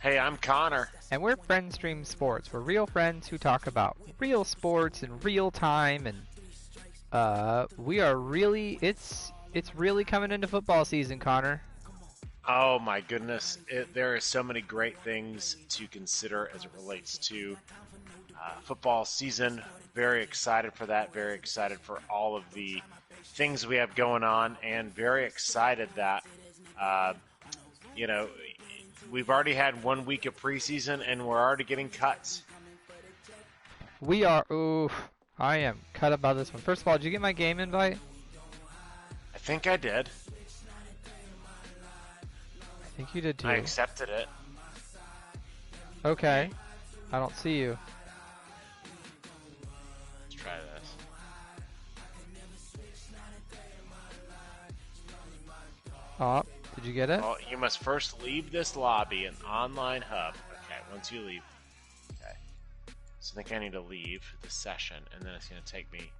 Hey, I'm Connor. And we're Friend Stream Sports. We're real friends who talk about real sports in real time, and we are really it's really coming into football season, Connor. Oh my goodness, there are so many great things to consider as it relates to football season. Very excited for that. Very excited for all of the things we have going on, and very excited that uh, you know we've already had 1 week of preseason, and we're already getting cuts. We are oof. I am cut about this one. First of all, did you get my game invite? I think I did. I think you did too. I accepted it. Okay. I don't see you. Let's try this. Oh, did you get it? Well, you must first leave this lobby and online hub. Okay, once you leave. Okay. So I think I need to leave the session, and then it's going to take me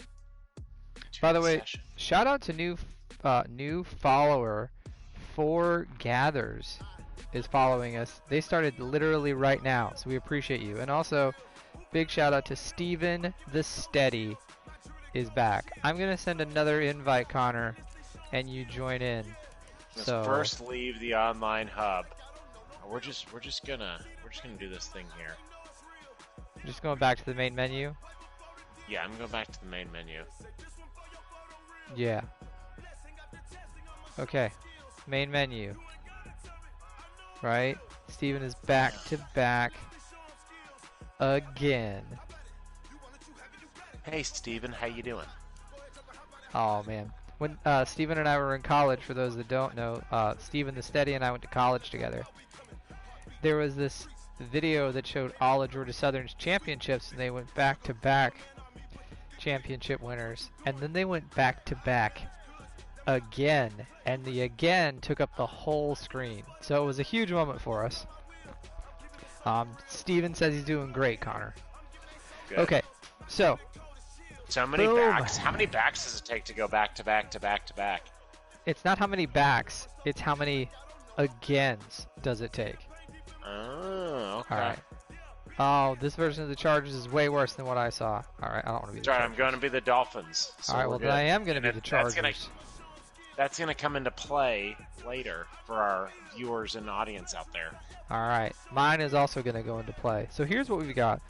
to By the way, session. shout out to new follower 4 Gathers is following us. They started literally right now, so we appreciate you. And also, big shout out to Steven the Steady is back. I'm gonna send another invite, Connor, and you join in. So First leave the online hub. We're just gonna do this thing here. just going back to the main menu. Yeah, I'm going back to the main menu. Yeah. Okay. Main menu. Right? Steven is back to back again. Hey, Steven, how you doing? Oh man. When Steven and I were in college, for those that don't know, Steven the Steady and I went to college together. There was this video that showed all of Georgia Southern's championships, and they went back to back championship winners, and then they went back to back again, and the again took up the whole screen. So it was a huge moment for us. Steven says he's doing great, Connor. Good. Okay, so many boom. backs. How many backs does it take to go back to back to back to back? It's not how many backs, it's how many agains does it take. Oh, okay. Alright. Oh, this version of the Chargers is way worse than what I saw. Alright, I don't want to be the Chargers. I'm going to be the Dolphins. So Alright, well then I am going to be the Chargers. That's going to come into play later for our viewers and audience out there. Alright, mine is also going to go into play. So here's what we've got.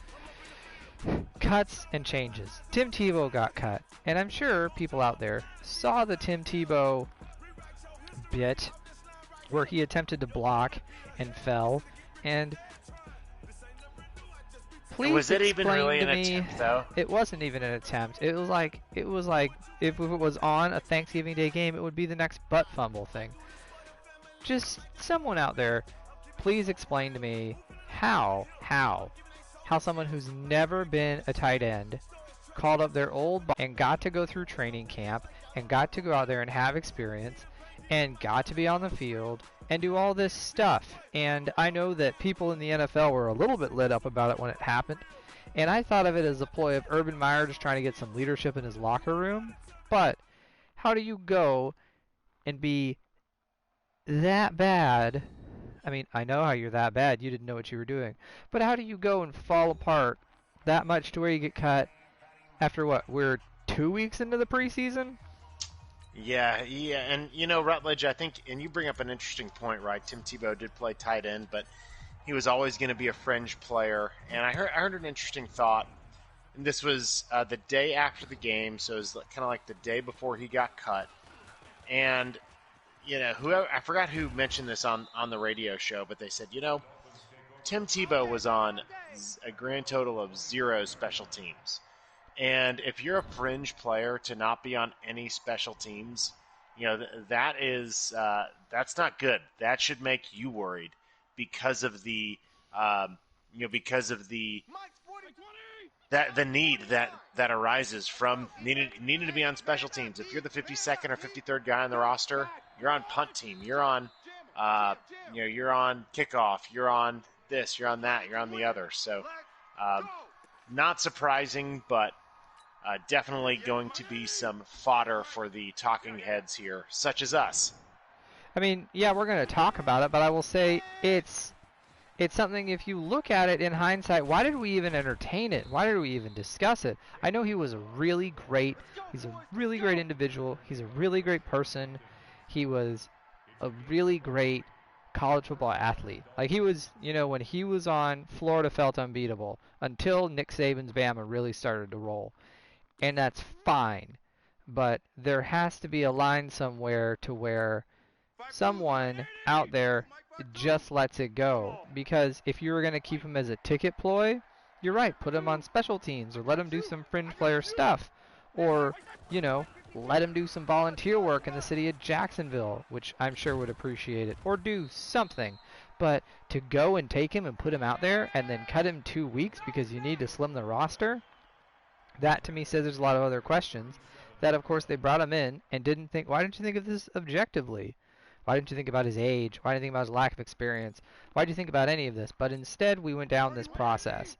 Cuts and changes. Tim Tebow got cut, and I'm sure people out there saw the Tim Tebow bit where he attempted to block and fell, and please was it even really explain an to me, attempt, though? It wasn't even an attempt. It was like if it was on a Thanksgiving Day game, it would be the next butt fumble thing. Just someone out there, please explain to me how someone who's never been a tight end called up their old and got to go through training camp and got to go out there and have experience and got to be on the field and do all this stuff. And I know that people in the NFL were a little bit lit up about it when it happened, and I thought of it as a ploy of Urban Meyer just trying to get some leadership in his locker room. But how do you go and be that bad? I mean, I know how you're that bad. You didn't know what you were doing. But how do you go and fall apart that much to where you get cut after what? We're 2 weeks into the preseason? Yeah, and Rutledge, I think, and you bring up an interesting point, right? Tim Tebow did play tight end, but he was always going to be a fringe player. And I heard an interesting thought, and this was the day after the game, so it was kind of like the day before he got cut. And whoever, I forgot who mentioned this on the radio show, but they said, Tim Tebow was on a grand total of 0 special teams. And if you're a fringe player to not be on any special teams, that's not good. That should make you worried because of the the need that arises from needing to be on special teams. If you're the 52nd or 53rd guy on the roster, you're on punt team. You're on, you're on kickoff. You're on this. You're on that. You're on the other. So, not surprising, but definitely going to be some fodder for the talking heads here, such as us. I mean, yeah, we're going to talk about it, but I will say it's it's something, if you look at it in hindsight, why did we even entertain it? Why did we even discuss it? I know he's a really great individual. He's a really great person. He was a really great college football athlete. Like, he was, when he was on, Florida felt unbeatable until Nick Saban's Bama really started to roll. And that's fine. But there has to be a line somewhere to where someone out there just lets it go. Because if you were going to keep him as a ticket ploy, you're right, put him on special teams or let him do some fringe player stuff. Or, let him do some volunteer work in the city of Jacksonville, which I'm sure would appreciate it. Or do something. But to go and take him and put him out there and then cut him 2 weeks because you need to slim the roster, that to me says there's a lot of other questions. That, of course, they brought him in and didn't think, why didn't you think of this objectively? Why didn't you think about his age? Why didn't you think about his lack of experience? Why did you think about any of this? But instead, we went down this process.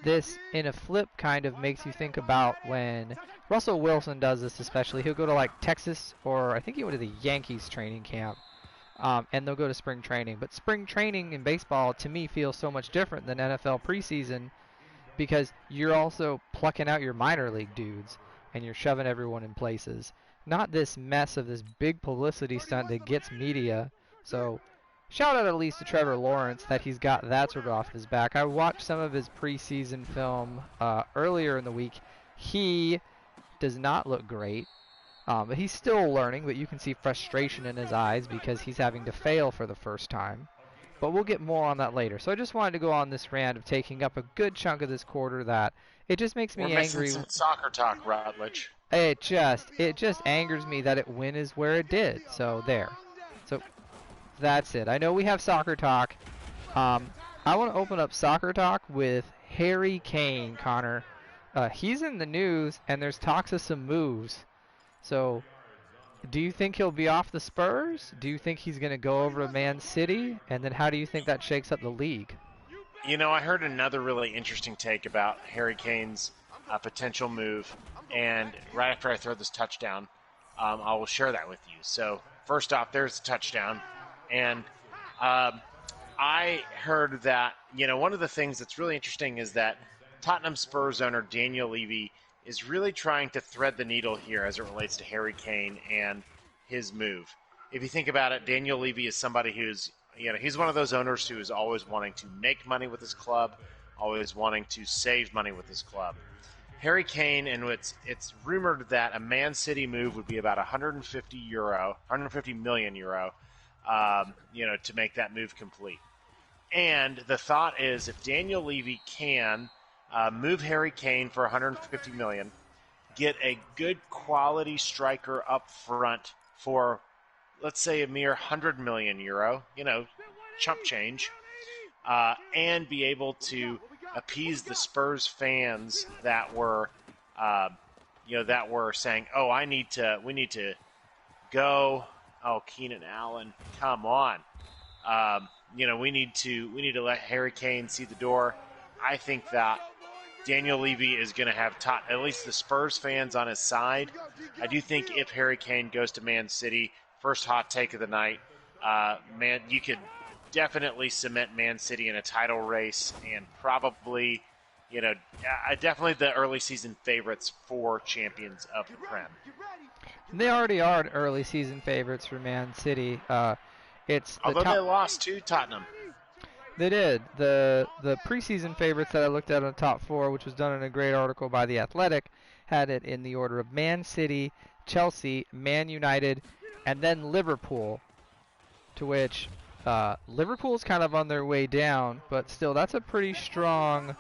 This, in a flip, kind of makes you think about when Russell Wilson does this especially. He'll go to, like, Texas, or I think he went to the Yankees training camp, and they'll go to spring training. But spring training in baseball, to me, feels so much different than NFL preseason because you're also plucking out your minor league dudes, and you're shoving everyone in places. Not this mess of this big publicity stunt that gets media. So shout out at least to Trevor Lawrence that he's got that sort of off his back. I watched some of his preseason film earlier in the week. He does not look great, but he's still learning, but you can see frustration in his eyes because he's having to fail for the first time. But we'll get more on that later. So I just wanted to go on this rant of taking up a good chunk of this quarter that it just makes me We're missing angry. some soccer talk, Rutledge. It just angers me that it went as where it did. So there. So that's it. I know we have soccer talk. I want to open up soccer talk with Harry Kane, Connor. He's in the news, and there's talks of some moves. So do you think he'll be off the Spurs? Do you think he's going to go over to Man City? And then how do you think that shakes up the league? I heard another really interesting take about Harry Kane's potential move. And right after I throw this touchdown, I will share that with you. So first off, there's the touchdown. And I heard that, one of the things that's really interesting is that Tottenham Spurs owner Daniel Levy is really trying to thread the needle here as it relates to Harry Kane and his move. If you think about it, Daniel Levy is somebody who's, he's one of those owners who is always wanting to make money with his club, always wanting to save money with his club. Harry Kane, and it's rumored that a Man City move would be about 150 million euro, to make that move complete. And the thought is, if Daniel Levy can move Harry Kane for 150 million, get a good quality striker up front for, let's say, a mere 100 million euro, chump change, and be able to appease the Spurs fans that were, saying, "Oh, we need to go." Oh, Keenan Allen, come on. We need to let Harry Kane see the door. I think that Daniel Levy is going to have at least the Spurs fans on his side. I do think if Harry Kane goes to Man City, first hot take of the night, you could definitely cement Man City in a title race and probably, definitely the early season favorites for champions of the Prem. They already are early season favorites for Man City. Although they lost to Tottenham. They did. The preseason favorites that I looked at on the top four, which was done in a great article by The Athletic, had it in the order of Man City, Chelsea, Man United, and then Liverpool, to which Liverpool's kind of on their way down, but still, that's a pretty strong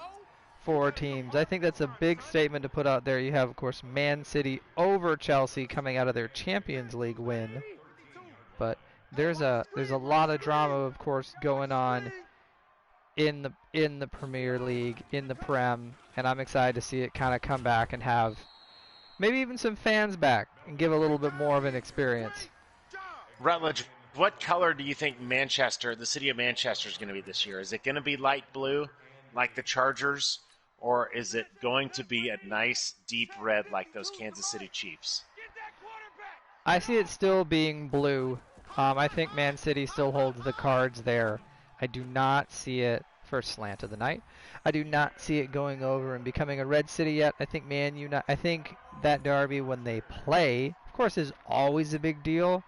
four teams. I think that's a big statement to put out there. You have, of course, Man City over Chelsea coming out of their Champions League win, but there's a lot of drama, of course, going on in the Premier League, in the Prem, and I'm excited to see it kind of come back and have maybe even some fans back and give a little bit more of an experience. Rutledge, what color do you think the city of Manchester is going to be this year? Is it going to be light blue like the Chargers, or is it going to be a nice deep red like those Kansas City Chiefs? I see it still being blue. I think Man City still holds the cards there. I do not see it first slant of the night. I do not see it going over and becoming a red city yet. I think I think that derby when they play, of course, is always a big deal.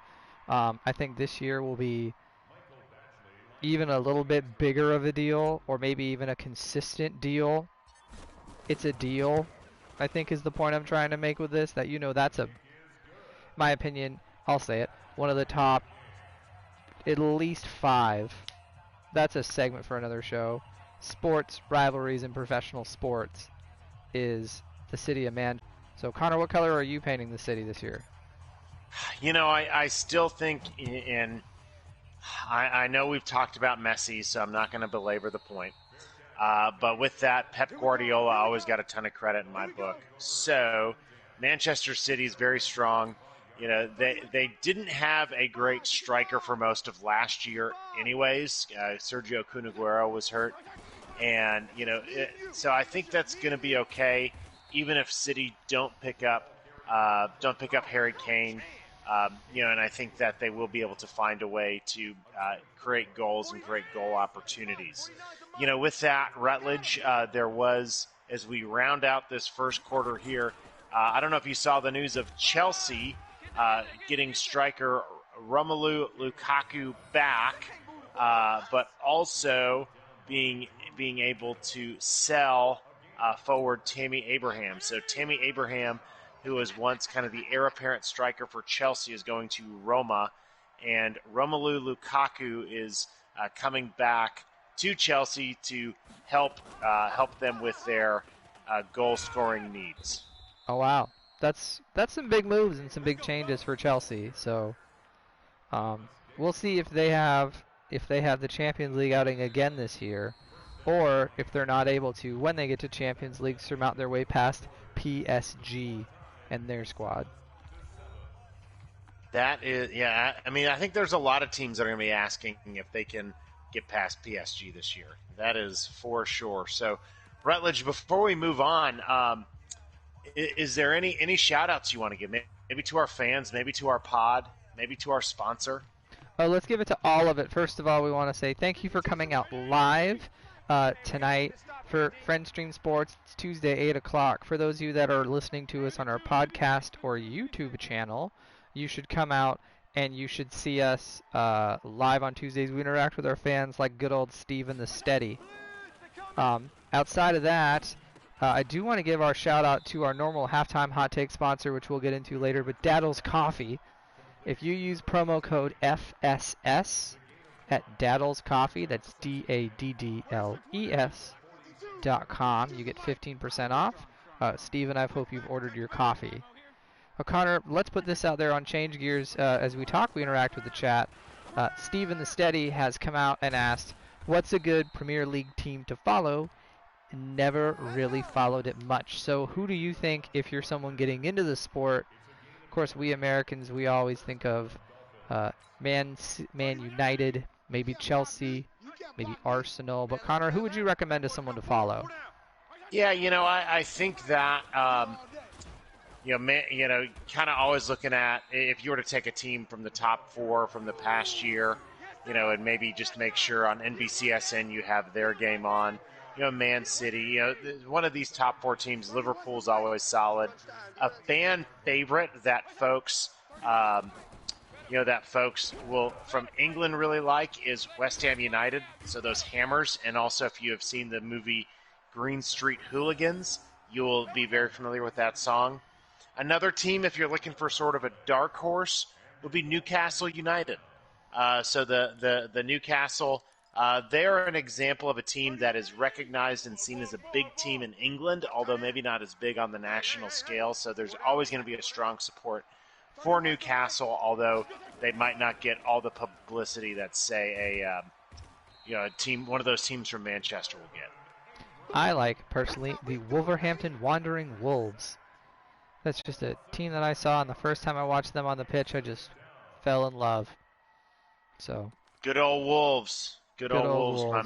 I think this year will be even a little bit bigger of a deal, or maybe even a consistent deal. It's a deal, I think, is the point I'm trying to make with this. That that's my opinion. I'll say it. One of the top, at least 5. That's a segment for another show. Sports rivalries in professional sports is the city of Manchester. So, Connor, what color are you painting the city this year? I still think I know we've talked about Messi, so I'm not going to belabor the point. But with that, Pep Guardiola always got a ton of credit in my book. So Manchester City is very strong. They didn't have a great striker for most of last year anyways. Sergio Kun Aguero was hurt. And, so I think that's going to be okay, even if City don't pick up Harry Kane. And I think that they will be able to find a way to create goals and create goal opportunities. With that, Rutledge, there was, as we round out this first quarter here, I don't know if you saw the news of Chelsea getting striker Romelu Lukaku back, but also being able to sell forward Tammy Abraham. So Tammy Abraham, who was once kind of the heir apparent striker for Chelsea, is going to Roma, and Romelu Lukaku is coming back to Chelsea to help them with their goal scoring needs. Oh wow, that's some big moves and some big changes for Chelsea. So we'll see if they have the Champions League outing again this year, or if they're not able to, when they get to Champions League, surmount their way past PSG and their squad. That is, yeah. I mean, I think there's a lot of teams that are going to be asking if they can get past PSG this year. That is for sure. So, Rutledge, before we move on, is there any shout-outs you want to give? Maybe to our fans, maybe to our pod, maybe to our sponsor? Let's give it to all of it. First of all, we want to say thank you for coming out live tonight for Friend Stream Sports. It's Tuesday, 8 o'clock. For those of you that are listening to us on our podcast or YouTube channel, you should come out and you should see us live on Tuesdays. We interact with our fans like good old Steven the Steady. Outside of that, I do want to give our shout out to our normal halftime hot take sponsor, which we'll get into later, but Daddle's Coffee. If you use promo code FSS at Daddle's Coffee, that's DADDLES.com, you get 15% off. Steven, I hope you've ordered your coffee. Connor, let's put this out there on Change Gears. As we talk, we interact with the chat. Steven the Steady has come out and asked, what's a good Premier League team to follow? Never really followed it much. So who do you think, if you're someone getting into the sport, of course, we Americans, we always think of Man United, maybe Chelsea, maybe Arsenal. But Connor, who would you recommend as someone to follow? Yeah, I think that kind of always looking at, if you were to take a team from the top 4 from the past year, and maybe just make sure on NBCSN you have their game on. Man City, one of these top 4 teams. Liverpool's always solid. A fan favorite that folks, will from England really like is West Ham United. So those Hammers, and also if you have seen the movie Green Street Hooligans, you'll be very familiar with that song. Another team, if you're looking for sort of a dark horse, would be Newcastle United. So the Newcastle. They are an example of a team that is recognized and seen as a big team in England, although maybe not as big on the national scale. So there's always going to be a strong support for Newcastle, although they might not get all the publicity that, say, a team, one of those teams from Manchester will get. I like, personally, the Wolverhampton Wandering Wolves. That's just a team that I saw, and the first time I watched them on the pitch, I just fell in love. So good old Wolves. Good old Wolves, my man.